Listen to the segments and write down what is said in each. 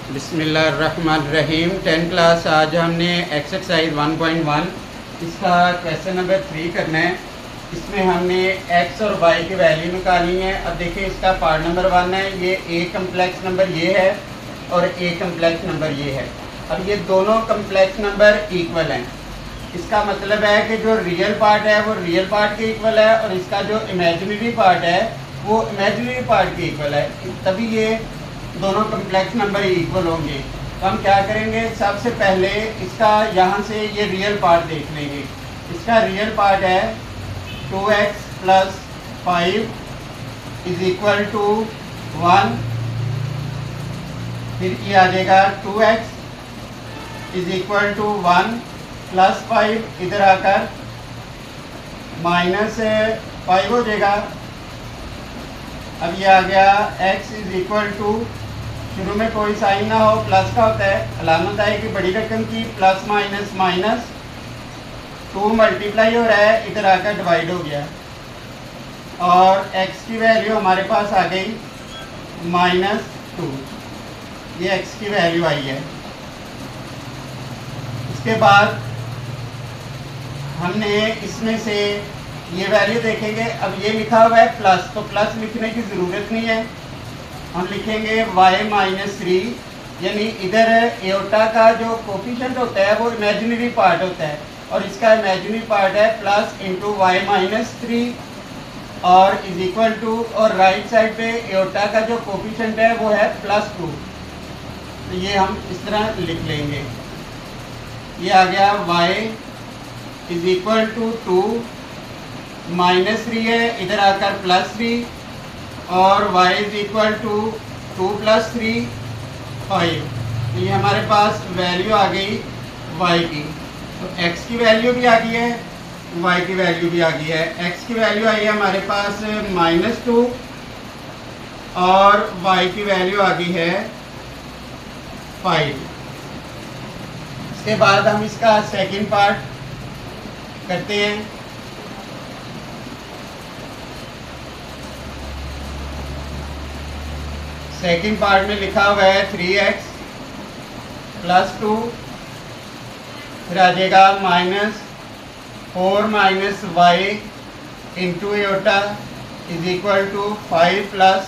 बिस्मिल्लाहिर्रहमानिर्रहीम। 10 क्लास आज हमने एक्सरसाइज 1.1 इसका क्वेश्चन नंबर 3 करना है। इसमें हमने एक्स और वाई की वैल्यू निकालनी है। अब देखिए इसका पार्ट नंबर 1 है, ये ए कम्प्लेक्स नंबर ये है और ए कम्प्लेक्स नंबर ये है। अब ये दोनों कम्प्लेक्स नंबर इक्वल हैं। इसका मतलब है कि जो रियल पार्ट है वो रियल पार्ट के इक्वल है और इसका जो इमेजिनरी पार्ट है वो इमेजिनरी पार्ट के इक्वल है, तभी ये दोनों कम्प्लेक्स नंबर इक्वल होंगे। तो हम क्या करेंगे, सबसे पहले इसका यहाँ से ये रियल पार्ट देख लेंगे। इसका रियल पार्ट है 2x + 5 = 1। फिर ये आ जाएगा 2x = 1 + 5, इधर आकर -5 हो जाएगा। अब ये आ गया x = शुरू में कोई साइन ना हो, प्लस का होता है, अलामत है कि बड़ी रकम की प्लस माइनस माइनस 2 मल्टीप्लाई हो रहा है, इधर आकर डिवाइड हो गया और x की वैल्यू हमारे पास आ गई -2। ये x की वैल्यू आई है। इसके बाद हमने इसमें से ये वैल्यू देखेंगे। अब ये लिखा हुआ है प्लस, तो प्लस लिखने की ज़रूरत नहीं है, हम लिखेंगे y - 3, यानी इधर एओटा का जो कोफिशिएंट होता है वो इमेजिनरी पार्ट होता है और इसका इमेजिनरी पार्ट है प्लस इंटू y - 3 और = और राइट साइड पे एओटा का जो कोफिशिएंट है वो है +2। तो ये हम इस तरह लिख लेंगे। ये आ गया y = 2 -3 है, इधर आकर +3 और y = 2 + 3 5। तो ये हमारे पास वैल्यू आ गई y की। तो x की वैल्यू भी आ गई है, y की वैल्यू भी आ गई है। x की वैल्यू आई है हमारे पास -2 और y की वैल्यू आ गई है 5। इसके बाद हम इसका सेकंड पार्ट करते हैं। सेकंड पार्ट में लिखा हुआ है 3x + 2, फिर आ जाएगा -4 - y इंटू एओटा = 5 +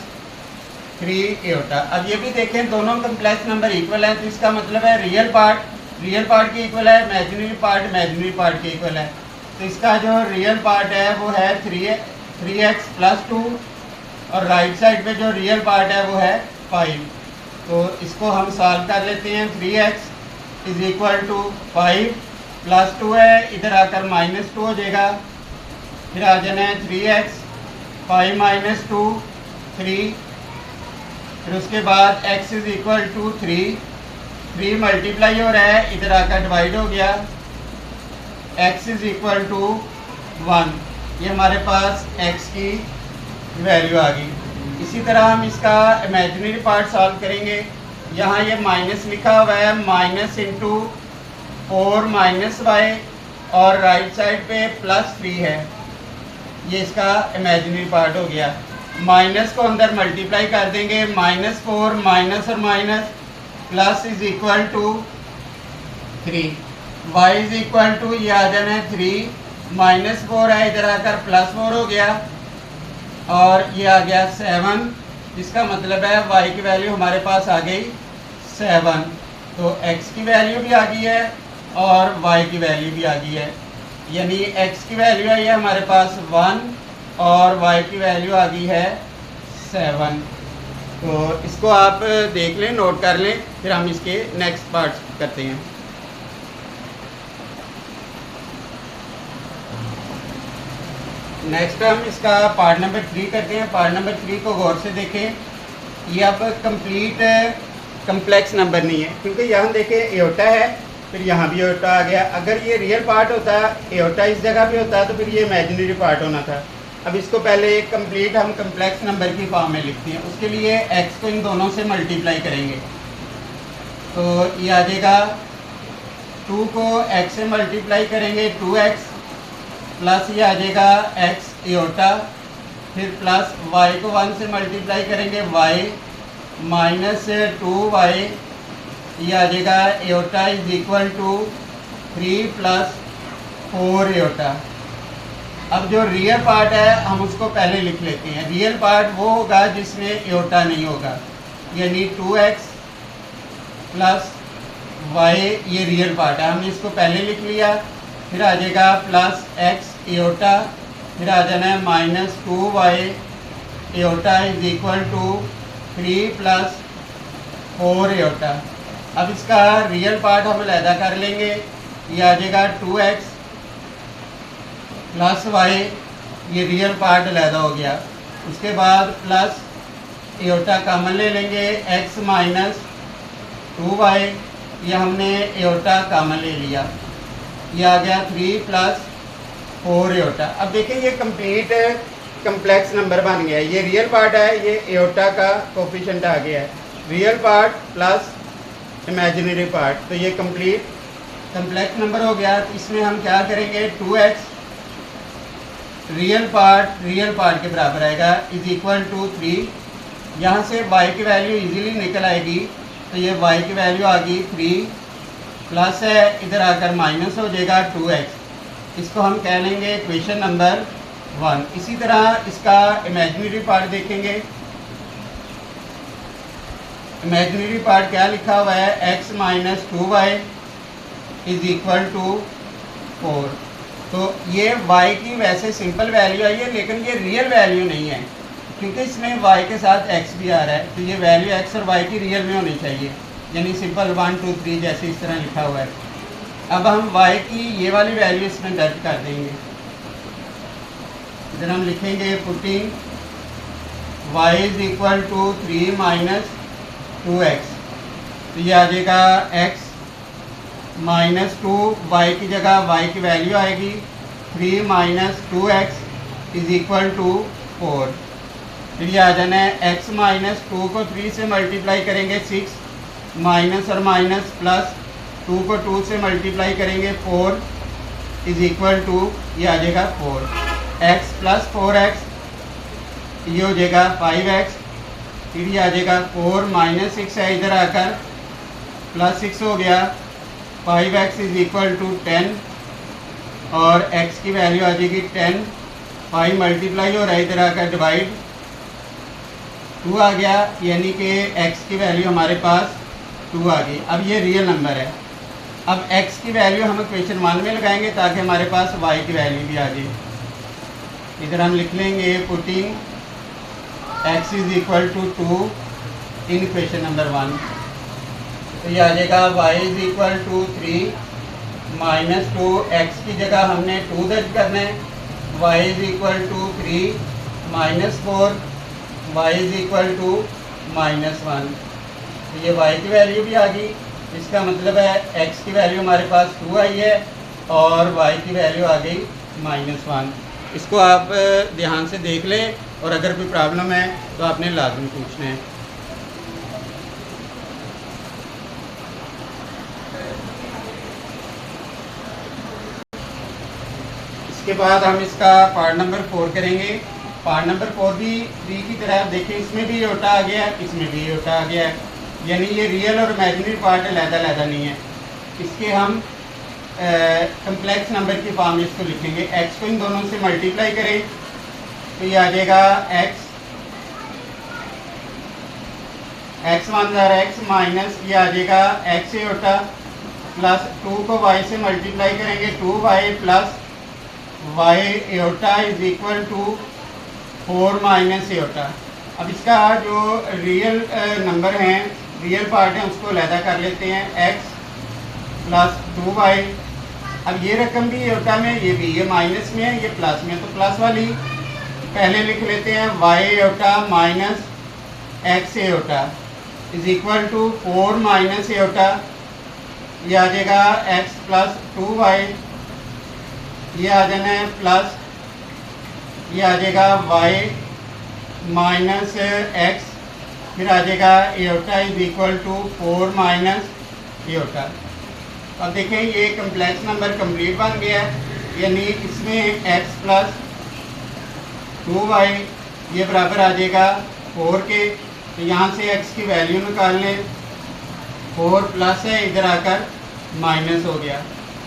3 एओटा। अब ये भी देखें दोनों कम्प्लेक्स नंबर इक्वल हैं, तो इसका मतलब है रियल पार्ट के इक्वल है, इमेजिनरी पार्ट के इक्वल है। तो इसका जो रियल पार्ट है वो है 3x + 2 और राइट साइड पे जो रियल पार्ट है वो है 5। तो इसको हम सॉल्व कर लेते हैं। 3x = 5 + 2 है, इधर आकर -2 हो जाएगा। फिर आ जाना है 3x 5 - 2 3। फिर उसके बाद x = 3 मल्टीप्लाई हो रहा है, इधर आकर डिवाइड हो गया। x = 1, ये हमारे पास x की वैल्यू आ गई। इसी तरह हम इसका इमेजिनरी पार्ट सॉल्व करेंगे। यहाँ ये माइनस लिखा हुआ है, -4 - y और राइट साइड पे +3 है, ये इसका इमेजिनरी पार्ट हो गया। माइनस को अंदर मल्टीप्लाई कर देंगे, -4 माइनस और माइनस प्लस = 3। y ये आ जाना है 3 -4 है, इधर आकर +4 हो गया और ये आ गया 7। इसका मतलब है y की वैल्यू हमारे पास आ गई 7। तो x की वैल्यू भी आ गई है और y की वैल्यू भी आ गई है, यानी x की वैल्यू आई है हमारे पास 1 और y की वैल्यू आ गई है 7। तो इसको आप देख लें, नोट कर लें, फिर हम इसके नेक्स्ट पार्ट करते हैं। नेक्स्ट हम इसका पार्ट नंबर 3 करते हैं। पार्ट नंबर 3 को गौर से देखें। ये अब कंप्लीट कम्प्लेक्स नंबर नहीं है, क्योंकि यहाँ देखें एओटा है, फिर यहाँ भी एओटा आ गया। अगर ये रियल पार्ट होता, एओटा इस जगह पे होता, तो फिर ये इमेजिनरी पार्ट होना था। अब इसको पहले एक कंप्लीट हम कम्प्लेक्स नंबर की फॉर्म में लिखते हैं। उसके लिए x को इन दोनों से मल्टीप्लाई करेंगे, तो ये आ जाएगा 2 को x से मल्टीप्लाई करेंगे 2x प्लस ये आ जाएगा x एओटा, फिर प्लस y को 1 से मल्टीप्लाई करेंगे y -2y ये आ जाएगा iota is equal to 3 plus 4 iota. अब जो रियल पार्ट है हम उसको पहले लिख लेते हैं। रियल पार्ट वो होगा जिसमें एयोटा नहीं होगा, यानी 2x प्लस y, ये रियल पार्ट है, हमने इसको पहले लिख लिया। फिर आ जाएगा प्लस x एयोटा, फिर आ जाना है minus 2y iota is equal to 3 plus 4 iota. अब इसका रियल पार्ट हम अलहदा कर लेंगे। ये आ जाएगा 2x प्लस y, ये रियल पार्ट अलहदा हो गया। उसके बाद प्लस एयोटा कॉमन ले लेंगे, x माइनस 2y, ये हमने एयोटा कॉमन ले लिया। ये आ गया 3 प्लस 4 एयोटा। अब देखिए ये कंप्लीट कम्प्लेक्स नंबर बन गया है। ये रियल पार्ट है, ये एयोटा का कोफिशिएंट आ गया है, real part plus imaginary part, तो ये कंप्लीट कम्प्लेक्स नंबर हो गया। तो इसमें हम क्या करेंगे, 2x रियल पार्ट के बराबर आएगा इज इक्वल टू 3। यहाँ से y की वैल्यू इजीली निकल आएगी, तो ये y की वैल्यू आ गई 3 प्लस है, इधर आकर माइनस हो जाएगा 2x। इसको हम कह लेंगे इक्वेशन नंबर 1। इसी तरह इसका इमेजिनरी पार्ट देखेंगे। इमेजिनरी पार्ट क्या लिखा हुआ है, x minus 2y is equal to 4। तो ये y की वैसे सिंपल वैल्यू आई है, लेकिन ये रियल वैल्यू नहीं है, क्योंकि इसमें y के साथ x भी आ रहा है, तो ये वैल्यू x और y की रियल में होनी चाहिए, यानी सिंपल 1 2 3 जैसे इस तरह लिखा हुआ है। अब हम y की ये वाली वैल्यू इसमें दर्ज कर देंगे। इधर हम लिखेंगे putting y is equal to 3 minus 2x, तो ये आ जाएगा x माइनस 2, y की जगह y की वैल्यू आएगी 3 minus 2x is equal to 4। फिर ये आ जाना है x माइनस 2 को 3 से मल्टीप्लाई करेंगे 6, माइनस और माइनस प्लस 2 को 2 से मल्टीप्लाई करेंगे 4 इज इक्वल टू, ये आ जाएगा 4। x प्लस 4x, ये हो जाएगा 5x। फिर ये आ जाएगा 4 माइनस 6 है, इधर आकर प्लस 6 हो गया, 5x इज इक्वल टू 10, और x की वैल्यू आ जाएगी 10। 5 मल्टीप्लाई हो रहा है, इधर आकर डिवाइड 2 आ गया, यानी कि x की वैल्यू हमारे पास 2 आ गई। अब ये रियल नंबर है। अब x की वैल्यू हम इक्वेशन 1 में लगाएंगे ताकि हमारे पास y की वैल्यू भी आ जाए। इधर हम लिख लेंगे putting x is equal to 2 in equation number 1, तो ये आ जाएगा y is equal to 3 minus 2, x की जगह हमने 2 दर्ज करना है, y is equal to 3 minus 4, y is equal to minus 1, तो ये y की वैल्यू भी आ गई। इसका मतलब है x की वैल्यू हमारे पास 2 आई है और y की वैल्यू आ गई माइनस 1। इसको आप ध्यान से देख लें, और अगर कोई प्रॉब्लम है तो आपने लाजमी पूछना है। इसके बाद हम इसका पार्ट नंबर 4 करेंगे। पार्ट नंबर 4 भी 3 की तरह देखें, इसमें भी एयोटा आ गया है, इसमें भी एयोटा आ गया है, यानी ये रियल और इमेजिनरी पार्ट अलग-अलग नहीं है। इसके हम कम्प्लेक्स नंबर की फॉर्म में इसको लिखेंगे। x को इन दोनों से मल्टीप्लाई करें तो ये आ जाएगा x 1 x माइनस, ये आ जाएगा x एयोटा प्लस 2 को y से मल्टीप्लाई करेंगे 2y plus y iota is equal to 4 minus iota. अब इसका जो रियल नंबर हैं, रियल पार्ट है, उसको अलहदा कर लेते हैं, x प्लस 2y। अब ये रकम भी एयोटा में, ये भी, ये माइनस में है, ये प्लस में, तो प्लस वाली पहले लिख लेते हैं, y iota minus x iota is equal to 4 minus iota, ये आ जाएगा x प्लस 2y, ये आ जाना है प्लस, ये आ जाएगा y माइनस x, फिर आ जाएगा iota is equal to 4 minus iota. अब देखें ये कम्प्लेक्स नंबर कंप्लीट बन गया है, यानी इसमें x प्लस 2y ये बराबर आ जाएगा 4 के, तो यहाँ से x की वैल्यू निकाल लें, 4 प्लस है, इधर आकर माइनस हो गया।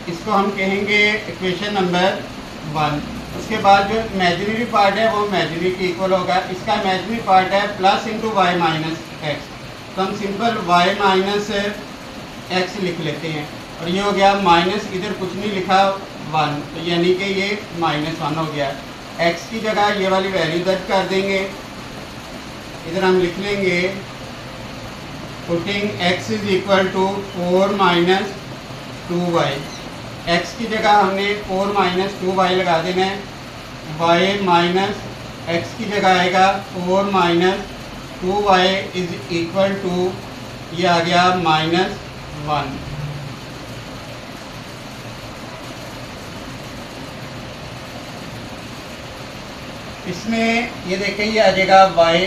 इसको हम कहेंगे इक्वेशन नंबर 1। उसके बाद जो इमेजिनरी पार्ट है वो इमेजिनरी के इक्वल होगा। इसका इमेजिनरी पार्ट है plus into y minus x, तो हम सिंपल वाई माइनस एक्स लिख लेते हैं। और ये हो गया माइनस, इधर कुछ नहीं लिखा 1, तो यानी कि ये -1 हो गया। एक्स की जगह ये वाली वैल्यू दर्ज कर देंगे। इधर हम लिख लेंगे putting x is equal to 4 minus 2y। x की जगह हमने 4 माइनस 2y लगा देना है। y माइनस x की जगह आएगा 4 minus 2y is equal to, ये आ गया -1। इसमें ये देखें, ये आ जाएगा y,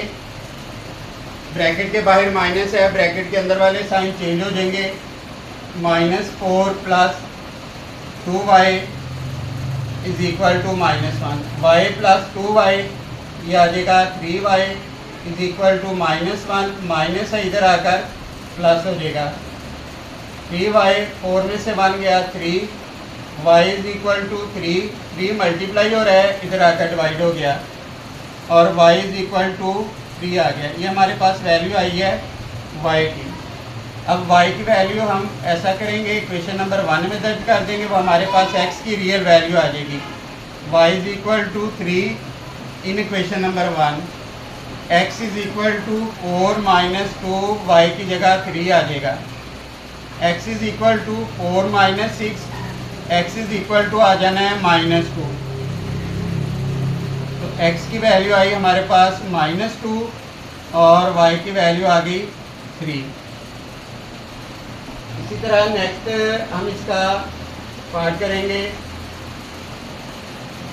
ब्रैकेट के बाहर माइनस है, ब्रैकेट के अंदर वाले साइन चेंज हो जाएंगे। -4 plus 2y is equal to -1। y plus 2y ये आ जाएगा 3y is equal to -1, minus है इधर आकर प्लस हो जाएगा। 3y 4 में से 1 गया 3, y is equal to 3 multiply हो रहा है, इधर आकर डिवाइड हो गया और y इज इक्वल टू 3 आ गया। ये हमारे पास वैल्यू आई है y की। अब y की वैल्यू हम ऐसा करेंगे, इक्वेशन नंबर 1 में दर्ज कर देंगे, वो हमारे पास x की रियल वैल्यू आ जाएगी। y is equal to 3 in equation number 1, x is equal to 4 minus 2, y की जगह 3 आ जाएगा। x is equal to 4 minus 6, x is equal to आ जाना है -2। तो x की वैल्यू आई हमारे पास -2 और y की वैल्यू आ गई 3। इसी तरह नेक्स्ट हम इसका पार्ट करेंगे।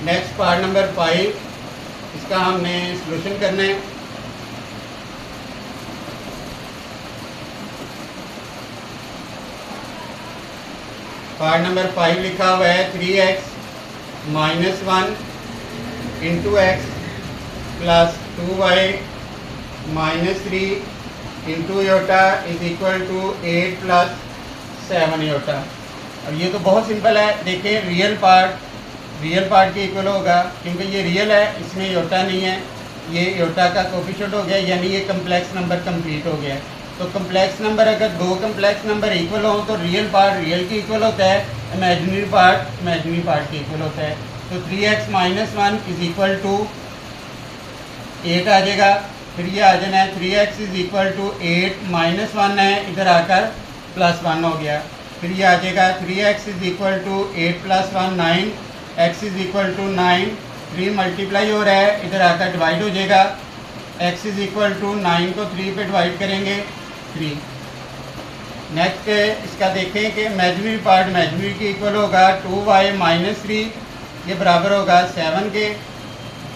नेक्स्ट पार्ट नंबर 5, इसका हमने सॉल्यूशन करना है। पार्ट नंबर 5 लिखा हुआ है 3x minus 1 into x plus 2y minus 3 into iota is equal to 8 plus 7 iota. अब ये तो बहुत सिंपल है, देखिए रियल पार्ट के इक्वल होगा, क्योंकि ये रियल है, इसमें योटा नहीं है, ये योटा का कोफिशिएंट हो गया, यानी ये कम्प्लेक्स नंबर कंप्लीट हो गया। तो कम्प्लेक्स नंबर, अगर दो कम्प्लेक्स नंबर इक्वल हो तो रियल पार्ट रियल के इक्वल होता है, इमेजिनरी पार्ट के इक्वल होता है। तो 3x minus 1 is equal to 8 आ जाएगा। फिर ये आ जाना है 3x is equal to 8 minus 1 है, इधर आकर +1 हो गया। फिर ये आ जाएगा 3x is equal to 8 plus 1 9, x is equal to 9, 3 multiply हो रहा है, इधर आकर डिवाइड हो जाएगा। x इज इक्वल टू 9 को 3 पे डिवाइड करेंगे 3। नेक्स्ट इसका देखें कि इमेजिनरी पार्ट इमेजिनरी के इक्वल होगा 2y माइनस 3, ये बराबर होगा 7 के।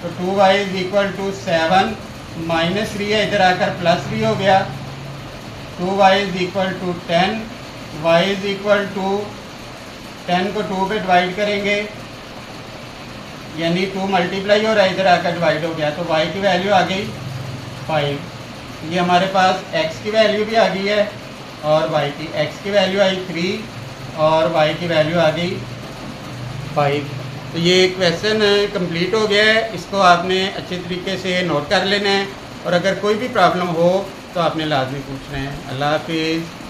तो 2y is equal to 7 minus 3 है, इधर आकर +3 हो गया। 2y is equal to 10, y is equal to 10 को 2 पे डिवाइड करेंगे, यानी 2 मल्टीप्लाई हो रहा है, इधर आकर डिवाइड हो गया। तो y की वैल्यू आ गई 5। ये हमारे पास x की वैल्यू भी आ गई है और y की, x की वैल्यू आई 3 और y की वैल्यू आ गई 5। तो ये क्वेश्चन कंप्लीट हो गया है, इसको आपने अच्छे तरीके से नोट कर लेना है और अगर कोई भी प्रॉब्लम हो तो आपने लाजमी पूछना है। अल्लाह हाफिज़।